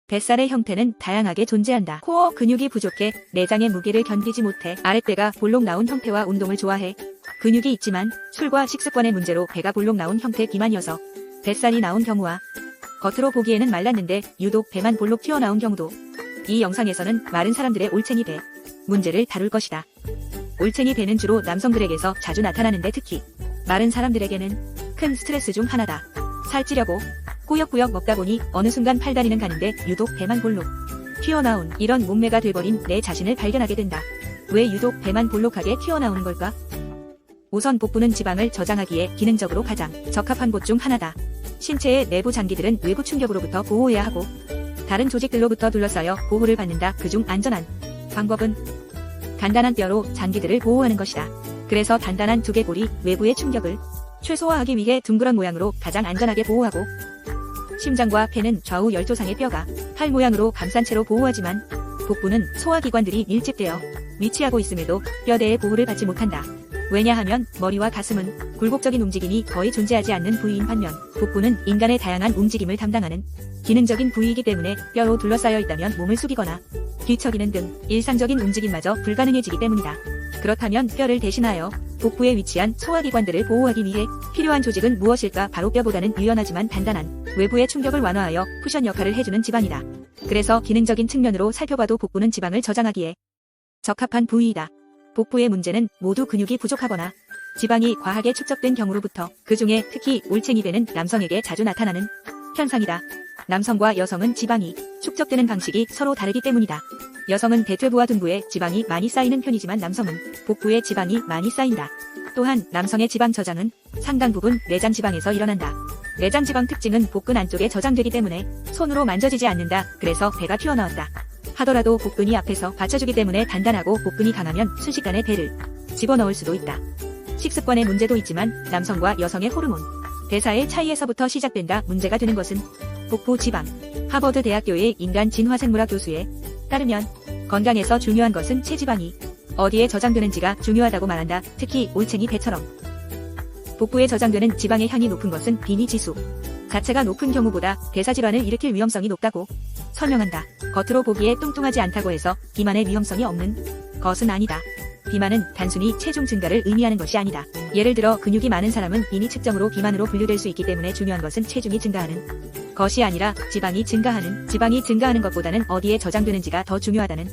뱃살의 형태는 다양하게 존재한다. 코어 근육이 부족해 내장의 무게를 견디지 못해 아랫배가 볼록 나온 형태와 운동을 좋아해 근육이 있지만 술과 식습관의 문제로 배가 볼록 나온 형태 비만이어서 뱃살이 나온 경우와 겉으로 보기에는 말랐는데 유독 배만 볼록 튀어나온 경우도. 이 영상에서는 마른 사람들의 올챙이 배 문제를 다룰 것이다. 올챙이 배는 주로 남성들에게서 자주 나타나는데 특히 마른 사람들에게는 큰 스트레스 중 하나다. 살찌려고 꾸역꾸역 먹다 보니 어느 순간 팔다리는 가는데 유독 배만 볼록 튀어나온 이런 몸매가 돼버린 내 자신을 발견하게 된다. 왜 유독 배만 볼록하게 튀어나오는 걸까? 우선 복부는 지방을 저장하기에 기능적으로 가장 적합한 곳 중 하나다. 신체의 내부 장기들은 외부 충격으로부터 보호해야 하고 다른 조직들로부터 둘러싸여 보호를 받는다. 그중 안전한 방법은 단단한 뼈로 장기들을 보호하는 것이다. 그래서 단단한 두개골이 외부의 충격을 최소화하기 위해 둥그런 모양으로 가장 안전하게 보호하고 심장과 폐는 좌우 열조상의 뼈가 팔 모양으로 감싼 채로 보호하지만 복부는 소화기관들이 밀집되어 위치하고 있음에도 뼈대의 보호를 받지 못한다. 왜냐하면 머리와 가슴은 굴곡적인 움직임이 거의 존재하지 않는 부위인 반면 복부는 인간의 다양한 움직임을 담당하는 기능적인 부위이기 때문에 뼈로 둘러싸여 있다면 몸을 숙이거나 뒤척이는 등 일상적인 움직임마저 불가능해지기 때문이다. 그렇다면 뼈를 대신하여 복부에 위치한 소화기관들을 보호하기 위해 필요한 조직은 무엇일까? 바로 뼈보다는 유연하지만 단단한 외부의 충격을 완화하여 쿠션 역할을 해주는 지방이다. 그래서 기능적인 측면으로 살펴봐도 복부는 지방을 저장하기에 적합한 부위이다. 복부의 문제는 모두 근육이 부족하거나 지방이 과하게 축적된 경우로부터 그 중에 특히 올챙이 배는 남성에게 자주 나타나는 현상이다. 남성과 여성은 지방이 축적되는 방식이 서로 다르기 때문이다. 여성은 대퇴부와 등부에 지방이 많이 쌓이는 편이지만 남성은 복부에 지방이 많이 쌓인다. 또한 남성의 지방 저장은 상당 부분 내장 지방에서 일어난다. 내장 지방 특징은 복근 안쪽에 저장되기 때문에 손으로 만져지지 않는다. 그래서 배가 튀어나왔다 하더라도 복근이 앞에서 받쳐주기 때문에 단단하고 복근이 강하면 순식간에 배를 집어넣을 수도 있다. 식습관의 문제도 있지만 남성과 여성의 호르몬, 대사의 차이에서부터 시작된다. 문제가 되는 것은 복부 지방. 하버드 대학교의 인간 진화생물학 교수에 따르면 건강에서 중요한 것은 체지방이 어디에 저장되는지가 중요하다고 말한다. 특히 올챙이 배처럼 복부에 저장되는 지방의 향이 높은 것은 비니 지수 자체가 높은 경우보다 대사질환을 일으킬 위험성이 높다고 설명한다. 겉으로 보기에 뚱뚱하지 않다고 해서 비만의 위험성이 없는 것은 아니다. 비만은 단순히 체중 증가를 의미하는 것이 아니다. 예를 들어 근육이 많은 사람은 이미 측정으로 비만으로 분류될 수 있기 때문에 중요한 것은 체중이 증가하는 것이 아니라 지방이 증가하는 것보다는 어디에 저장되는지가 더 중요하다는.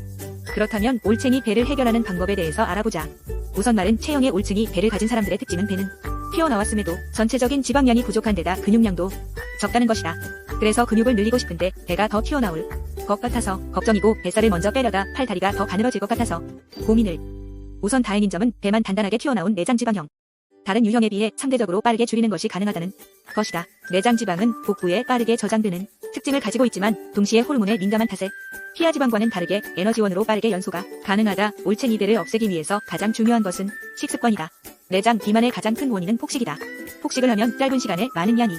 그렇다면 올챙이 배를 해결하는 방법에 대해서 알아보자. 우선 마른 체형의 올챙이 배를 가진 사람들의 특징은 배는 튀어나왔음에도 전체적인 지방량이 부족한 데다 근육량도 적다는 것이다. 그래서 근육을 늘리고 싶은데 배가 더 튀어나올 것 같아서 걱정이고 뱃살을 먼저 빼려다 팔다리가 더 가늘어질 것 같아서 고민을. 우선 다행인 점은 배만 단단하게 튀어나온 내장 지방형. 다른 유형에 비해 상대적으로 빠르게 줄이는 것이 가능하다는 것이다. 내장 지방은 복부에 빠르게 저장되는 특징을 가지고 있지만 동시에 호르몬에 민감한 탓에 피하 지방과는 다르게 에너지원으로 빠르게 연소가 가능하다. 올챙이 배를 없애기 위해서 가장 중요한 것은 식습관이다. 내장 비만의 가장 큰 원인은 폭식이다. 폭식을 하면 짧은 시간에 많은 양이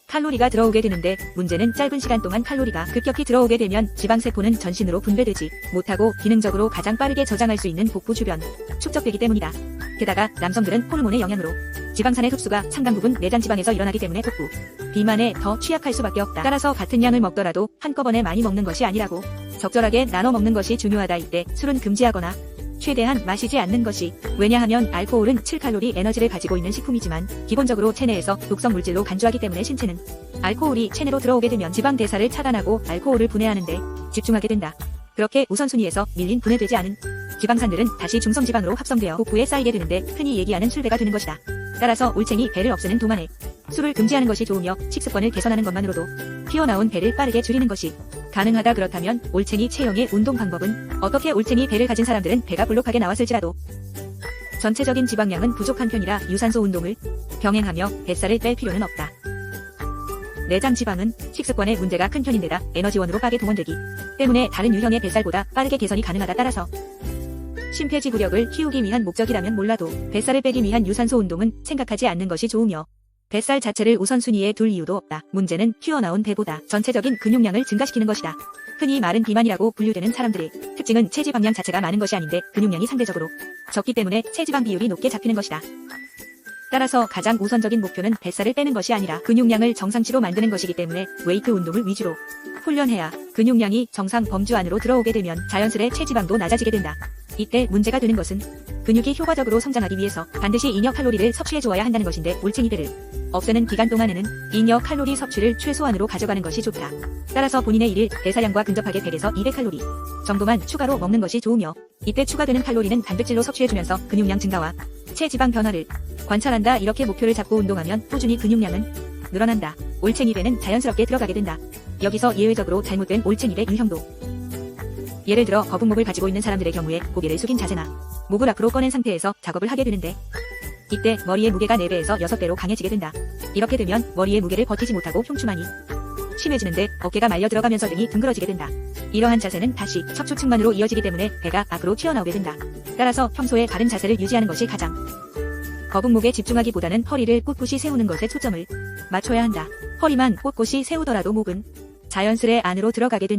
칼로리가 들어오게 되는데 문제는 짧은 시간 동안 칼로리가 급격히 들어오게 되면 지방세포는 전신으로 분배되지 못하고 기능적으로 가장 빠르게 저장할 수 있는 복부 주변 축적되기 때문이다. 게다가 남성들은 호르몬의 영향으로 지방산의 흡수가 상당 부분 내장 지방에서 일어나기 때문에 복부 비만에 더 취약할 수밖에 없다. 따라서 같은 양을 먹더라도 한꺼번에 많이 먹는 것이 아니라고 적절하게 나눠 먹는 것이 중요하다. 이때 술은 금지하거나 최대한 마시지 않는 것이. 왜냐하면 알코올은 7칼로리 에너지를 가지고 있는 식품이지만 기본적으로 체내에서 독성 물질로 간주하기 때문에 신체는 알코올이 체내로 들어오게 되면 지방 대사를 차단하고 알코올을 분해하는데 집중하게 된다. 그렇게 우선순위에서 밀린 분해되지 않은 지방산들은 다시 중성지방으로 합성되어 복부에 쌓이게 되는데 흔히 얘기하는 술배가 되는 것이다. 따라서 올챙이 배를 없애는 동안에 술을 금지하는 것이 좋으며 식습관을 개선하는 것만으로도 튀어나온 배를 빠르게 줄이는 것이 가능하다. 그렇다면 올챙이 체형의 운동 방법은 어떻게? 올챙이 배를 가진 사람들은 배가 볼록하게 나왔을지라도 전체적인 지방량은 부족한 편이라 유산소 운동을 병행하며 뱃살을 뺄 필요는 없다. 내장 지방은 식습관에 문제가 큰 편인데다 에너지원으로 빠르게 동원되기 때문에 다른 유형의 뱃살보다 빠르게 개선이 가능하다. 따라서 심폐지구력을 키우기 위한 목적이라면 몰라도 뱃살을 빼기 위한 유산소 운동은 생각하지 않는 것이 좋으며 뱃살 자체를 우선순위에 둘 이유도 없다. 문제는 튀어나온 배보다 전체적인 근육량을 증가시키는 것이다. 흔히 마른 비만이라고 분류되는 사람들의 특징은 체지방량 자체가 많은 것이 아닌데 근육량이 상대적으로 적기 때문에 체지방 비율이 높게 잡히는 것이다. 따라서 가장 우선적인 목표는 뱃살을 빼는 것이 아니라 근육량을 정상치로 만드는 것이기 때문에 웨이트 운동을 위주로 훈련해야 근육량이 정상 범주 안으로 들어오게 되면 자연스레 체지방도 낮아지게 된다. 이때 문제가 되는 것은 근육이 효과적으로 성장하기 위해서 반드시 잉여 칼로리를 섭취해 주어야 한다는 것인데 올챙이들을 없애는 기간 동안에는 잉여 칼로리 섭취를 최소한으로 가져가는 것이 좋다. 따라서 본인의 일일 대사량과 근접하게 100에서 200칼로리 정도만 추가로 먹는 것이 좋으며, 이때 추가되는 칼로리는 단백질로 섭취해주면서 근육량 증가와 체지방 변화를 관찰한다. 이렇게 목표를 잡고 운동하면 꾸준히 근육량은 늘어난다. 올챙이 배는 자연스럽게 들어가게 된다. 여기서 예외적으로 잘못된 올챙이 배 유형도, 예를 들어 거북목을 가지고 있는 사람들의 경우에 고개를 숙인 자세나 목을 앞으로 꺼낸 상태에서 작업을 하게 되는데, 이때 머리의 무게가 4배에서 6배로 강해지게 된다. 이렇게 되면 머리의 무게를 버티지 못하고 흉추만이 심해지는데 어깨가 말려 들어가면서 등이 둥그러지게 된다. 이러한 자세는 다시 척추측만으로 이어지기 때문에 배가 앞으로 튀어나오게 된다. 따라서 평소에 바른 자세를 유지하는 것이 가장, 거북목에 집중하기보다는 허리를 꼿꼿이 세우는 것에 초점을 맞춰야 한다. 허리만 꼿꼿이 세우더라도 목은 자연스레 안으로 들어가게 된다.